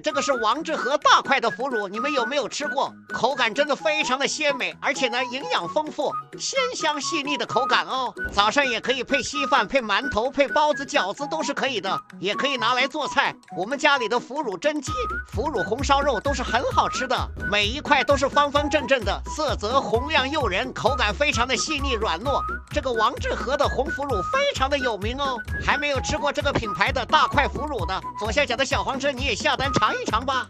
这个是王致和大块的腐乳，你们有没有吃过？口感真的非常的鲜美，而且呢营养丰富，鲜香细腻的口感哦。早上也可以配稀饭、配馒头、配包子、饺子都是可以的，也可以拿来做菜。我们家里的腐乳蒸鸡、腐乳红烧肉都是很好吃的，每一块都是方方正正的，色泽红亮诱人，口感非常的细腻软糯。这个王致和的红腐乳非常的有名哦，还没有吃过这个品牌的大块腐乳的，左下角的小黄车你也下单尝一尝吧。